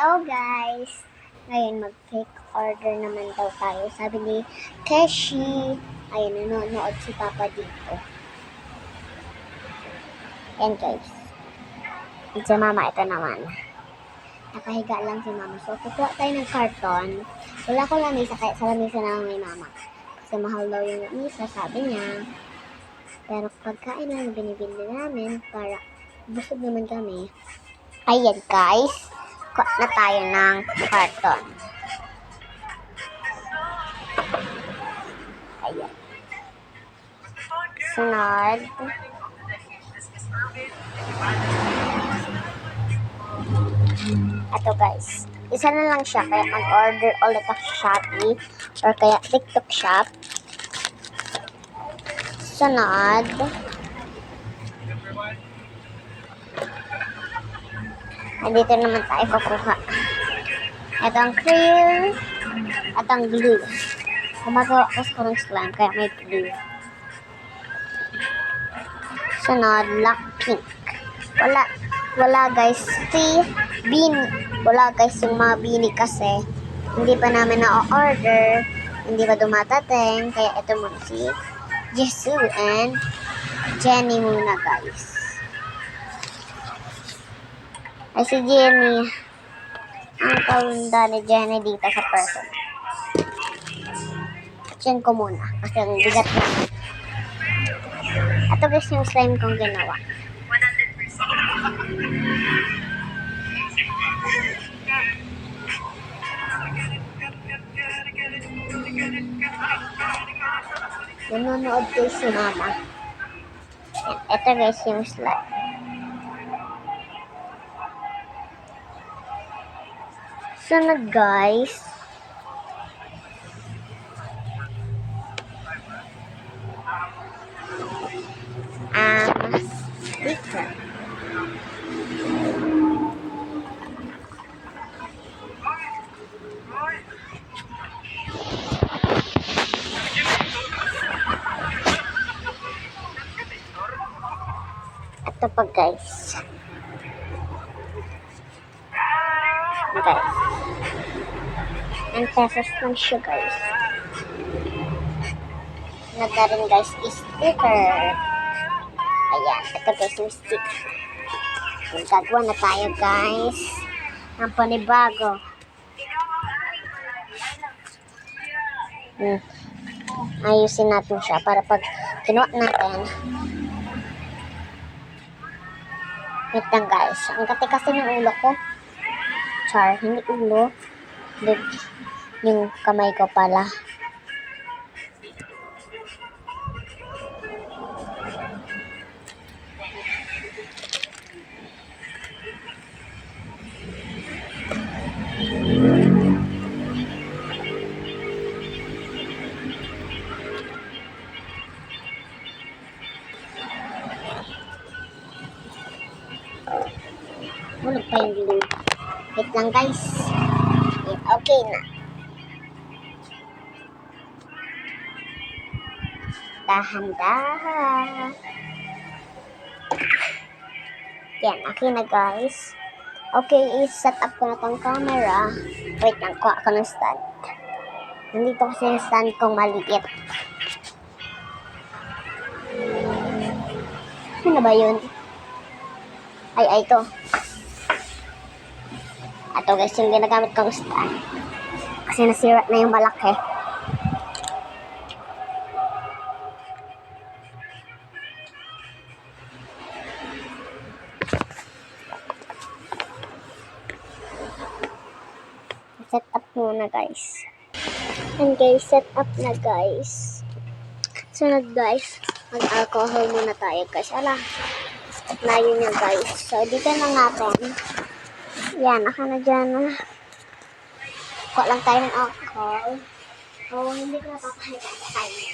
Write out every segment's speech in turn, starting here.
Hello guys! Ngayon mag-cake order naman daw tayo. Sabi ni Keshi. Ayun, nanonood si Papa dito. Ayan guys. At si Mama, ito naman. Nakahiga lang si Mama. So, kukuha tayo ng karton. Wala ko lamisa, kaya sa lamisa na lang ni Mama. Kasi mahal daw yung lamisa, sabi niya. Pero pagkain lang na binibili namin para busog naman kami. Ayan guys. Kuha na tayo ng karton. Ayan. Sunod. Ito guys. Isa na lang siya. Kaya mag-order ulit ako sa Shopee. Or kaya TikTok shop. Sunod. Andito naman tayo kukuha. Ito ang cream. At ang glue. Gumagawa ko ng slime. Kaya may glue. Sunod. Black pink. Wala guys. Wala guys yung mga bini kasi hindi pa namin na-order. Hindi pa dumatating. Kaya ito muna si Jisoo and Jenny muna guys. Ay si Jenny. Ang kaunda ni Jenny dito sa person. Check ko muna. Kasi ang bigat na. Ito guys yung slime kong ginawa. 100%. Nanonood ko si Mama. Ito guys yung slime. Sunod guys. Liquor. Ito pa guys. Guys. And pesos lang siya guys. Nagda rin guys is sticker. Ayan. Ito guys yung sticker. Gagawa na tayo guys. Ang panibago. Ayusin natin siya para pag kinuha natin. Wait lang guys. Ang kati kasi ng ulo ko. Char, hindi ulo. Yung kamay ko pala. Walang pa yung glue. Wait lang guys. Okay na. Dahan-dahan. Yan, okay na guys. Okay, i-set up ko na tong camera. Wait lang, kuha ko ng stand. Nandito kasi yung stand kong maliit. Ano ba yun? Ay, ito. Ito guys, yung ginagamit kong stand. Kasi nasira na yung malaki. Set up muna guys. And guys, set up na guys. Sunod guys, mag-alcohol muna tayo guys. Ala, layo niya guys. So, dito na natin. Yan, naka na dyan. Kuha lang tayo ng alcohol. O, hindi ko napapahiga tayo.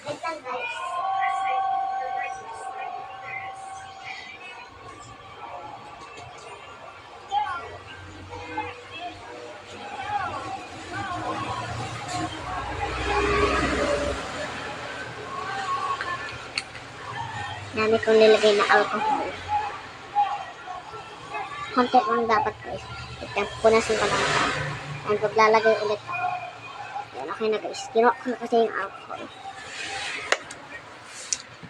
Wait lang guys. Dami kong nilagay na alcohol. Konti lang dapat guys. Ito, punasin ko lang ito. And paglalagay ulit ako. Yan, okay na guys. Kinuha ko na kasi yung alcohol.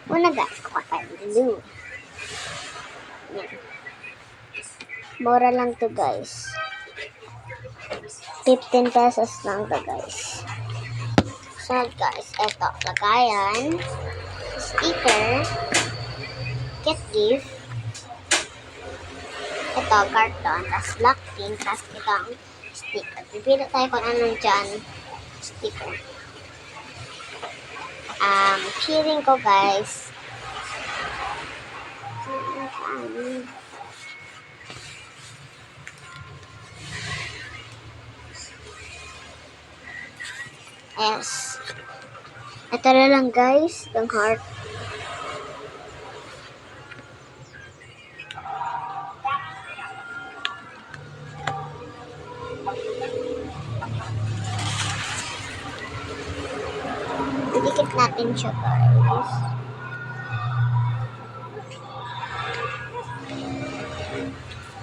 Una guys, kuha tayo ng glue. Yan. Mura lang to guys. 15 pesos lang to guys. So guys, eto, lagayan, sticker, get gift, ito, carton, tas black pink, tas itong sticker. Pipili tayo kung anong dyan, sticker. Feeling ko guys, yes. Ito na lang guys, yung heart. Dikit natin siya guys.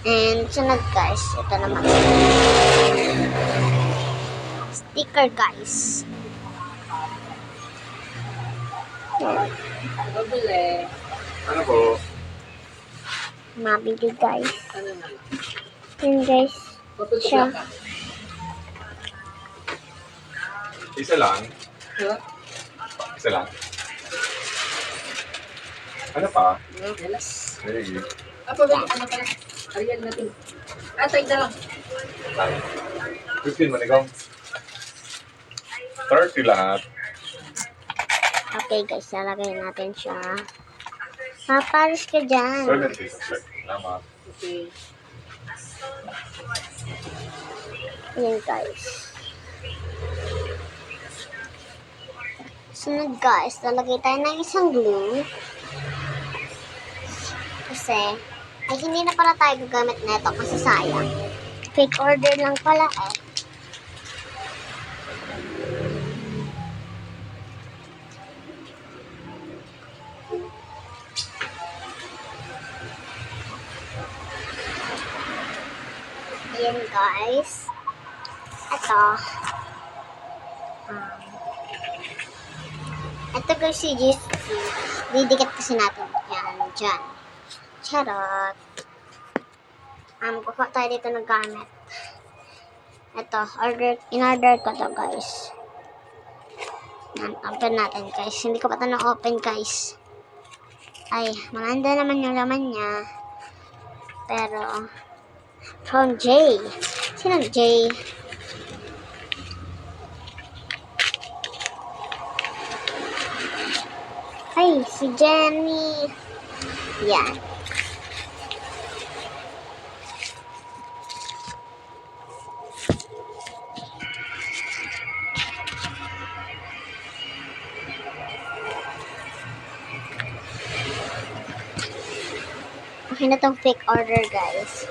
And sunod guys, ito naman. Sticker guys. Ano po? Mabili guys. Yun guys. Siya. Isa lang? Isa lang? Ano pa? Hey. Apa ba? Ano pala? Ariyan natin. Atay na lang. 15 manigaw. 30 lahat. Okay guys, lalagay natin siya. Paparis ka dyan. 70. Salamat. Okay. Ayan guys. Sunod guys, lalagay tayo ng isang glue. Kasi, ay hindi na pala tayo gagamit na ito kasi sayang. Fake order lang pala eh. Ayan guys. Ito. Ito guys si Jesus. Didikit kasi natin. Yan, dyan. Charot. Kukuha tayo dito ng gamit. Ito, in-order ko to guys. Yan, open natin guys. Hindi ko pa ito na-open guys. Ay, maganda naman yung laman niya. Pero, from Jay. Sino Jay? Ay, si Jenny. Yan. Okay na tong fake order guys.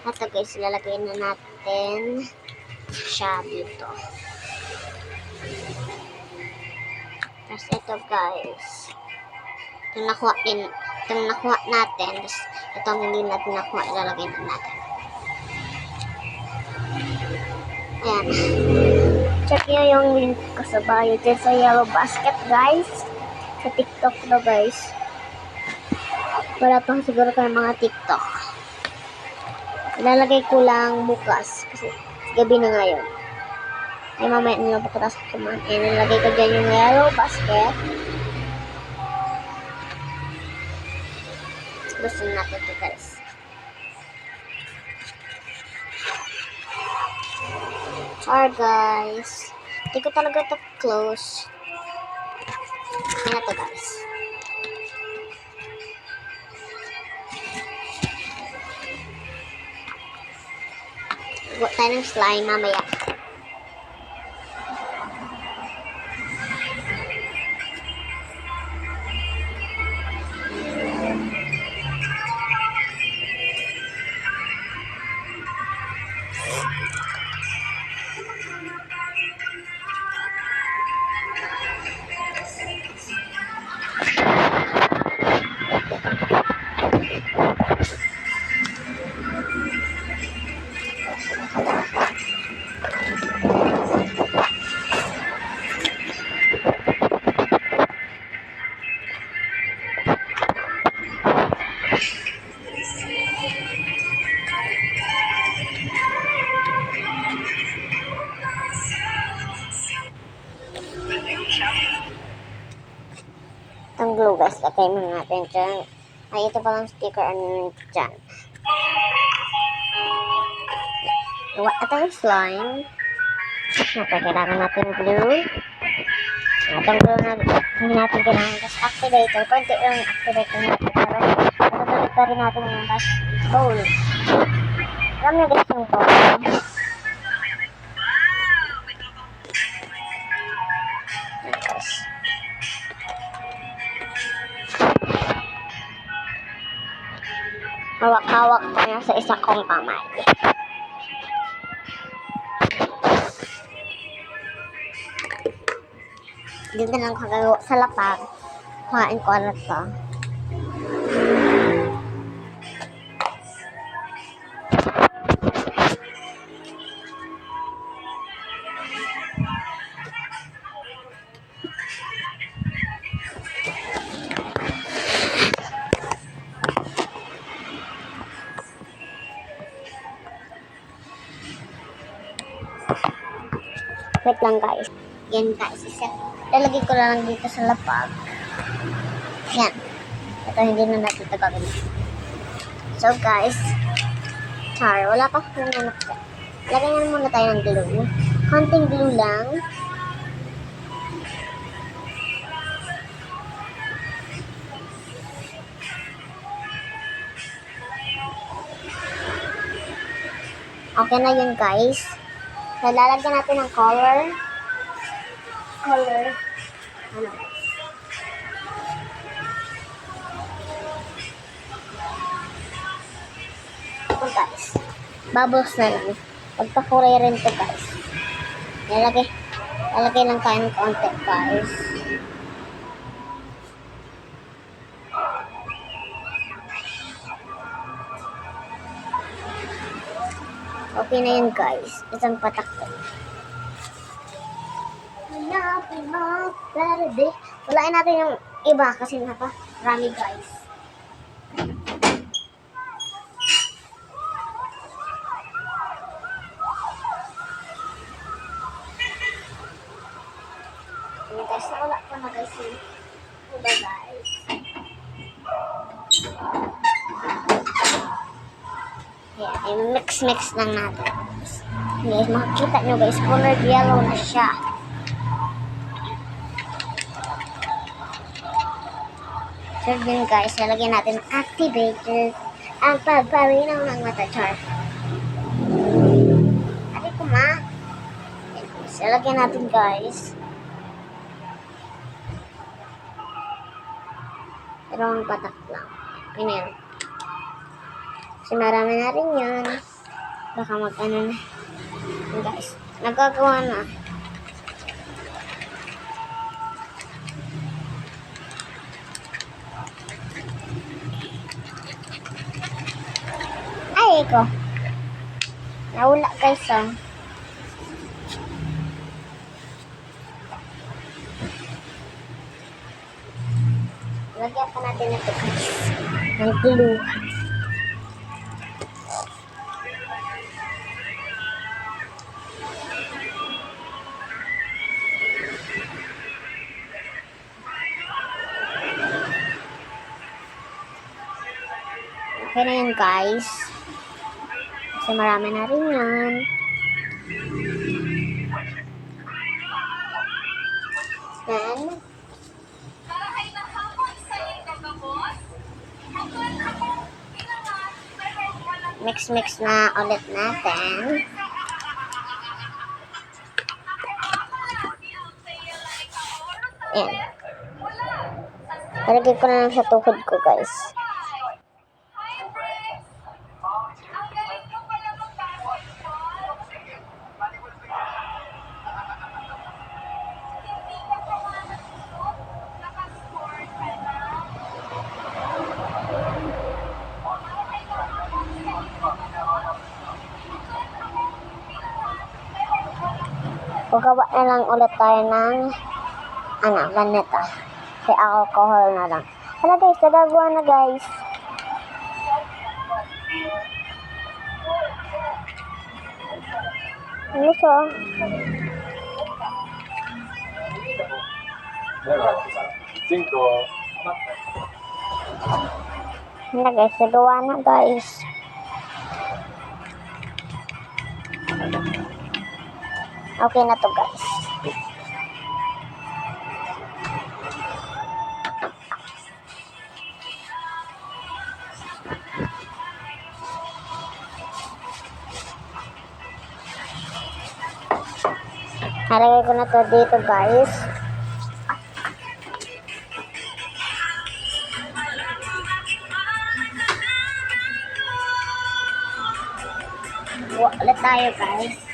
Ito guys, lalagay na natin siya dito. Tapos ito guys. Itong nakuha natin. Tapos itong hindi natin nakuha, ilalagay na natin. Ayan. Check nyo yung link ko sa bio dyan sa Yellow Basket guys. Sa TikTok na guys. Wala pang siguro kayo mga TikTok. Ilalagay ko lang bukas. Kasi gabi na ngayon. Ay mamaya nila pagkatas ko kumain. Nilagay ko dyan yung Yellow Basket. Gusto natin ito guys. Sorry guys. Hindi ko talaga ito close. Ayan na ito guys. Huwag tayo ng slime mamaya. Itong glue guys, lagay mo natin dyan. Ay, ito palang sticker, ano dyan. Ito yung slime. Kailangan natin glue. Itong glue na hindi natin kailangan. Tapos activator. Konti yung activator natin. Pero matutulog pa rin natin yung bowl. Alam niyo guys yung bowl. Guys. Hawak-hawak ko na sa isa kong kamay. Dito lang kagagawa sa lapag. Kuhain ko ulit to. Wait lang guys. Yan guys. Lalagay ko lang dito sa lapag. Yan. Ito hindi na natin ito gagawin. So guys. Wala pa kung nanak siya. Lagyan na muna tayo ng glue. Konting glue lang. Okay na yun guys. So, lalagyan natin ng color. Ano? Ito guys. Bubbles na lang. Pagpakulay rin to guys. Lalagay lang tayo ng konti guys. Okay na yun guys. Isang patak to. Walain natin yung iba kasi naparami guys. Ayan guys, wala pa na guys yung iba guys. Ayan, mix lang natin. Guys, makikita nyo guys, colored yellow na siya. So yun guys, lalagyan natin ng activator ang pagpawinaw ng mata char. Sabi ko ma. So, lalagyan natin guys. Pero ang patak lang. Yun yun. Kasi marami na rin yun. Baka mag-ano na. Yun guys, nagagawa na. Ay, ko. Nawala guys, oh. Lagyan pa natin ito guys. Ng glue. Okay na yun guys. Kasi marami na rin yan. Then, mix na ulit natin. Ayan. Talagay ko na lang sa tuhod ko guys. Pagawa na lang ulit tayo ng ganito. Kaya alcohol na lang. Hala guys, nagagawa na guys. Ano siya? Meron. 5, Hala guys, nagawa na guys. Okay na to guys. Nalagay ko na to dito guys. Ulit tayo guys.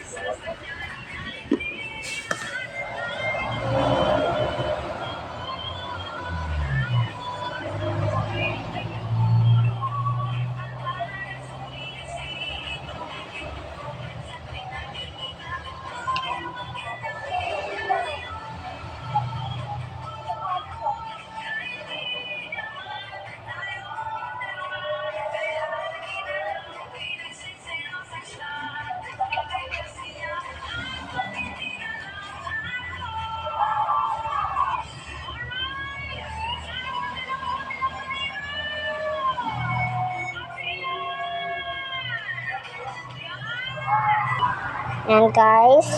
Yan guys.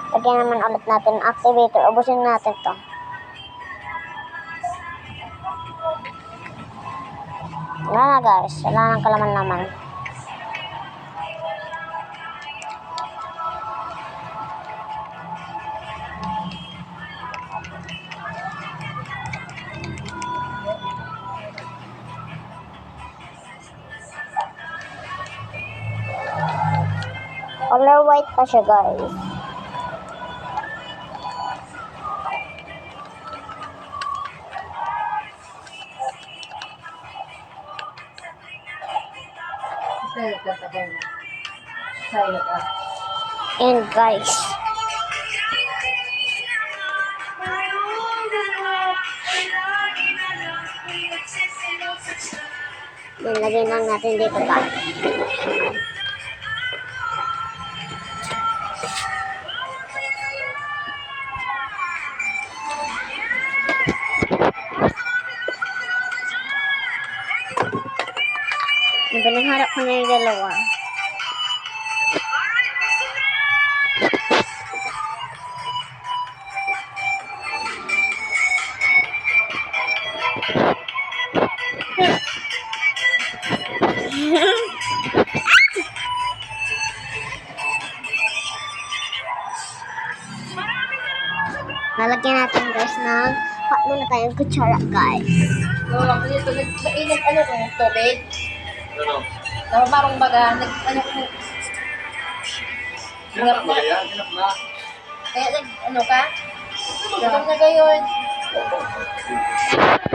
Lagyan naman ulit natin ang activator. Ubusin natin to. Wala na guys. Wala nang kalaman-laman. Color white pa siya guys. And guys. Yan, lagyan lang natin dito guys. Pinagharap ko na yung dalawa. Lalagyan natin guys ng hot muna tayong kutsara guys. Ako nito, nag-mainit tubig. Ano? Marong baga, Sinap na yan? Sinap na. kaya ka? Sinap na gayon.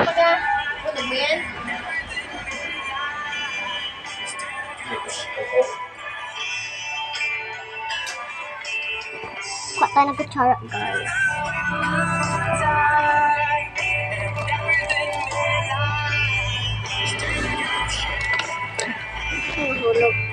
Baga, nag mo yan? Kuha tayo ng kutsara guys. Hulog.